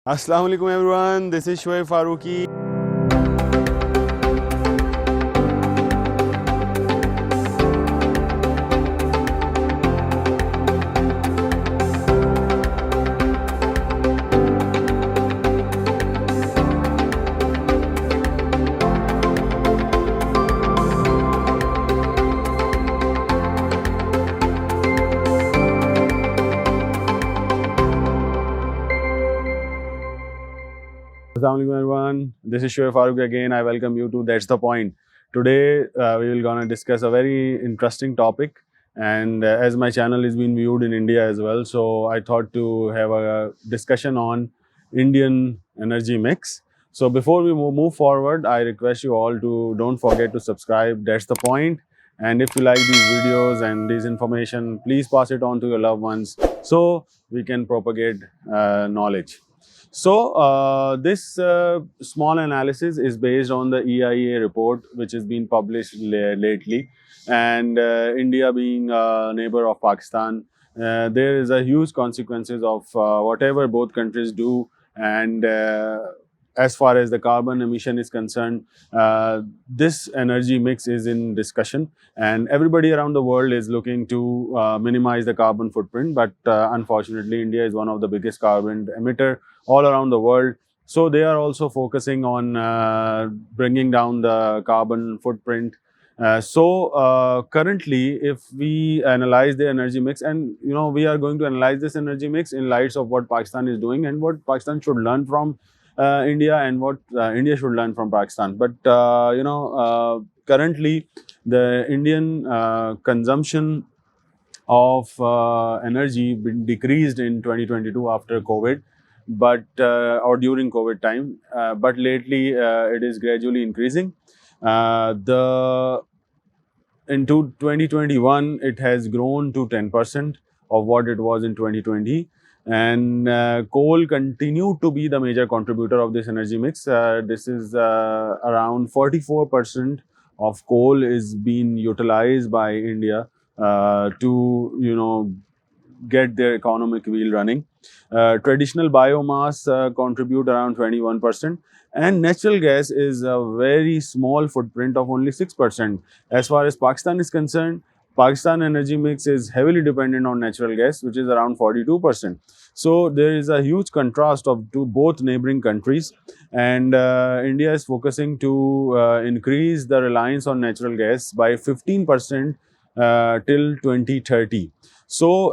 Assalamu alaikum everyone, this is Shoaib Farooqui. Assalamu alaikum everyone, this is Shoaib Farooqui again. I welcome you to That's the Point. Today we will gonna discuss a very interesting topic, and as my channel is being viewed in India as well, so I thought to have a discussion on Indian energy mix. So before we move forward, I request you all to don't forget to subscribe. That's the point. And if you like these videos and this information, please pass it on to your loved ones so we can propagate knowledge. So this small analysis is based on the EIA report, which has been published lately, and India being a neighbor of Pakistan, there is a huge consequences of whatever both countries do, and as far as the carbon emission is concerned, this energy mix is in discussion, and everybody around the world is looking to minimize the carbon footprint. But unfortunately, India is one of the biggest carbon emitter all around the world. So they are also focusing on bringing down the carbon footprint. Currently, if we analyze the energy mix, and we are going to analyze this energy mix in lights of what Pakistan is doing and what Pakistan should learn from India, and what India should learn from Pakistan. But currently, the Indian consumption of energy been decreased in 2022 after COVID, but or during COVID time. But lately, it is gradually increasing. The into 2021, it has grown to 10% of what it was in 2020. And coal continued to be the major contributor of this energy mix. This is around 44% of coal is being utilized by India to get their economic wheel running. Traditional biomass contribute around 21%, and natural gas is a very small footprint of only 6%. As far as Pakistan is concerned, Pakistan energy mix is heavily dependent on natural gas, which is around 42%. So there is a huge contrast of both neighboring countries, and India is focusing to increase the reliance on natural gas by 15% till 2030. So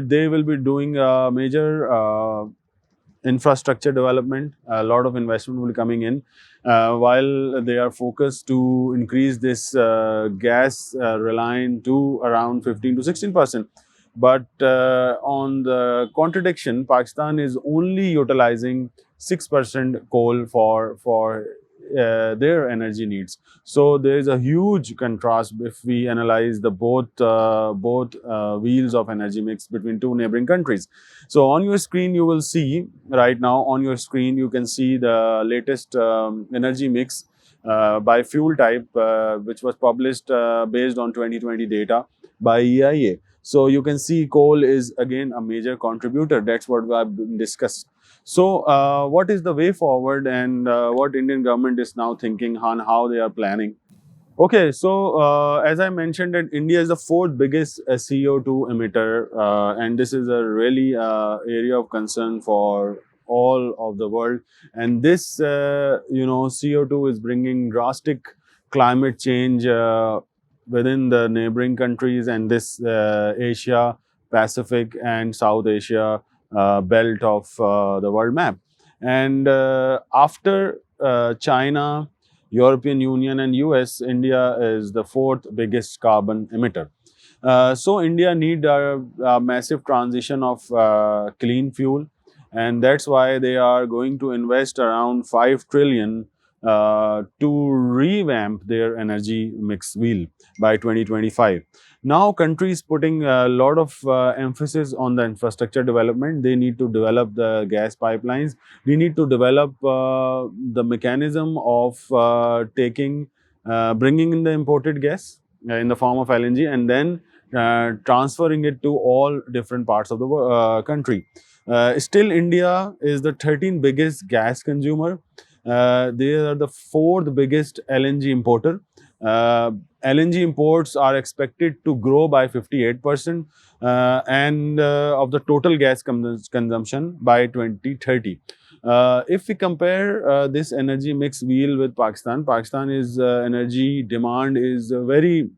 they will be doing a major infrastructure development. A lot of investment will be coming in, while they are focused to increase this gas reliance to around 15 to 16%. But on the contradiction, Pakistan is only utilizing 6% coal for their energy needs. So there is a huge contrast if we analyze the both wheels of energy mix between two neighboring countries. So on your screen, you will see right now, on your screen you can see the latest energy mix by fuel type, which was published based on 2020 data by EIA. So you can see coal is again a major contributor. That's what we have discussed. So what is the way forward, and what Indian government is now thinking on how they are planning? Okay, so as I mentioned, that India is the fourth biggest CO2 emitter, and this is a really area of concern for all of the world. And this, CO2 is bringing drastic climate change within the neighboring countries, and this Asia, Pacific, and South Asia belt of the world map. And after China, European Union, and US, India is the fourth biggest carbon emitter. So India need a massive transition of clean fuel, and that's why they are going to invest around 5 trillion to revamp their energy mix wheel by 2025. Now, countries putting a lot of emphasis on the infrastructure development. They need to develop the gas pipelines. They need to develop the mechanism of bringing in the imported gas in the form of LNG, and then transferring it to all different parts of the country. Still, India is the 13th biggest gas consumer. They are the fourth biggest LNG importer. Uh, LNG imports are expected to grow by 58% and of the total gas consumption by 2030. If we compare this energy mix wheel with Pakistan, Pakistan is energy demand is very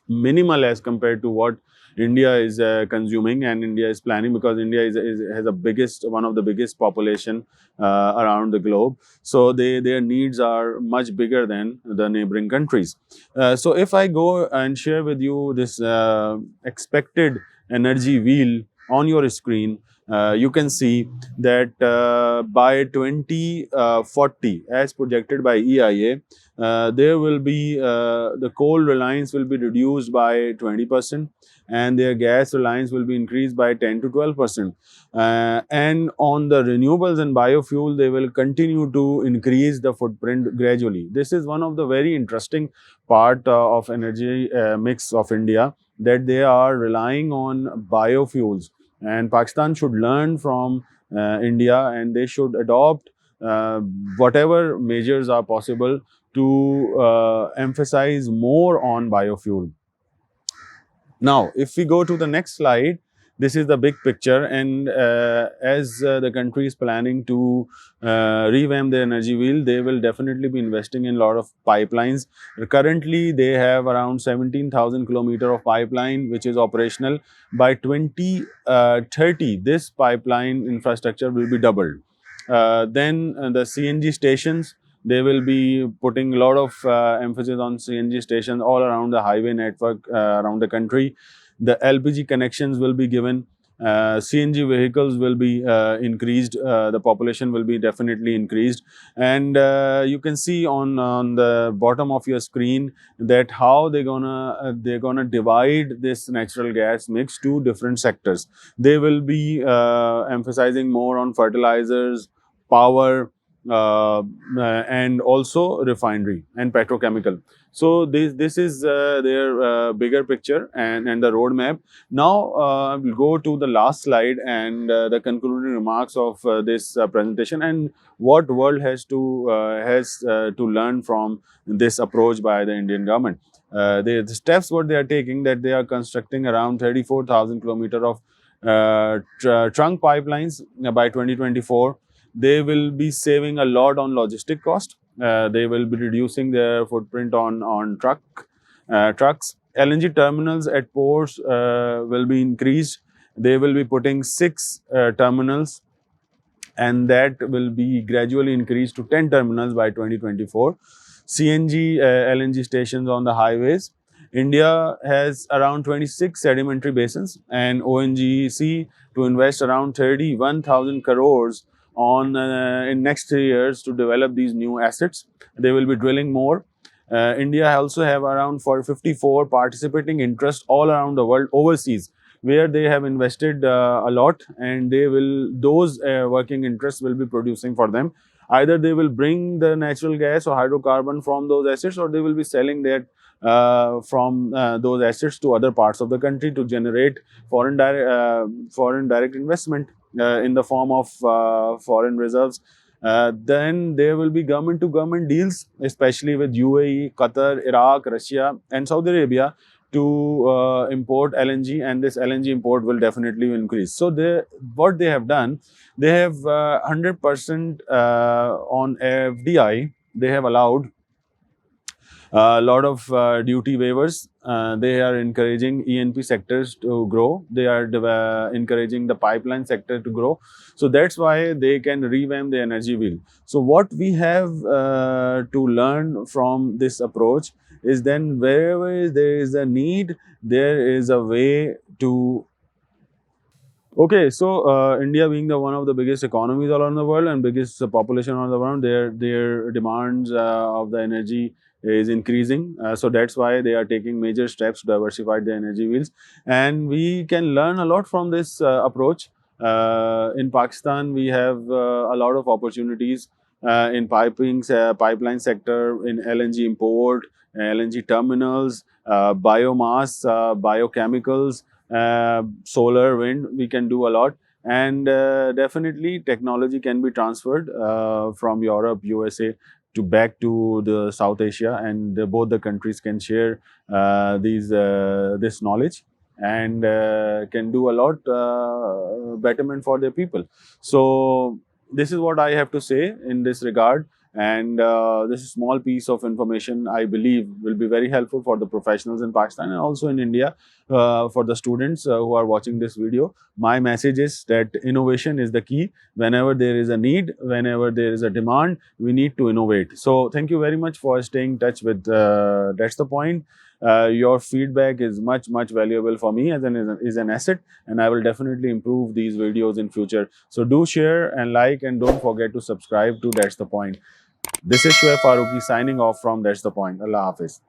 minimal as compared to what India is consuming and India is planning, because India has a biggest one of the biggest population around the globe. So their needs are much bigger than the neighboring countries. So if I go and share with you this expected energy wheel on your screen, you can see that by 2040, as projected by EIA, there will be the coal reliance will be reduced by 20%, and their gas reliance will be increased by 10 to 12%. And on the renewables and biofuel, they will continue to increase the footprint gradually. This is one of the very interesting part of energy mix of India, that they are relying on biofuels, and Pakistan should learn from India, and they should adopt uh, whatever measures are possible to emphasize more on biofuel. Now, if we go to the next slide, this is the big picture, and as the country is planning to revamp the energy wheel, they will definitely be investing in a lot of pipelines. Currently, they have around 17,000 kilometer of pipeline which is operational. By 2030, this pipeline infrastructure will be doubled. Then the CNG stations, they will be putting a lot of emphasis on CNG stations all around the highway network around the country. The LPG connections will be given. CNG vehicles will be increased. The population will be definitely increased, and you can see on the bottom of your screen that how they're gonna divide this natural gas mix to different sectors. They will be emphasizing more on fertilizers, power, and also refinery and petrochemical. So this is their bigger picture and the roadmap. Now we'll go to the last slide and the concluding remarks of this presentation, and what world has to learn from this approach by the Indian government. The steps what they are taking, that they are constructing around 34,000 kilometer of trunk pipelines by 2024. They will be saving a lot on logistic cost. They will be reducing their footprint on trucks. LNG terminals at ports will be increased. They will be putting 6 terminals, and that will be gradually increased to 10 terminals by 2024. CNG, LNG stations on the highways. India has around 26 sedimentary basins, and ONGC to invest around 31,000 crores on in next 3 years to develop these new assets. They will be drilling more. India also have around 54 participating interests all around the world overseas, where they have invested a lot, and those working interests will be producing for them. Either they will bring the natural gas or hydrocarbon from those assets, or they will be selling that from those assets to other parts of the country to generate foreign direct investment in the form of foreign reserves. Then there will be government to government deals, especially with UAE, Qatar, Iraq, Russia, and Saudi Arabia, to import LNG, and this LNG import will definitely increase. So what they have done, they have 100% on FDI. They have allowed a lot of duty waivers. They are encouraging ENP sectors to grow. They are encouraging the pipeline sector to grow. So that's why they can revamp the energy wheel. So what we have to learn from this approach is, then wherever there is a need, there is a way to. Okay, so India being the one of the biggest economies all around the world and biggest population around the world, their demands of the energy is increasing. So that's why they are taking major steps to diversify the energy wheels, and we can learn a lot from this approach. In Pakistan, we have a lot of opportunities in pipeline sector, in LNG import, LNG terminals, biomass, biochemicals, solar, wind. We can do a lot, and definitely technology can be transferred from Europe, USA to back to the South Asia, and both the countries can share this knowledge, and can do a lot betterment for their people. So this is what I have to say in this regard, and this small piece of information I believe will be very helpful for the professionals in Pakistan and also in India, for the students who are watching this video. My message is that innovation is the key. Whenever there is a need, whenever there is a demand, we need to innovate. So thank you very much for staying in touch with That's the Point. Your feedback is much valuable for me as an asset, and I will definitely improve these videos in future. So do share and like, and don't forget to subscribe to That's the Point. This is Shoaib Farooqui signing off from That's the Point. Allah Hafiz.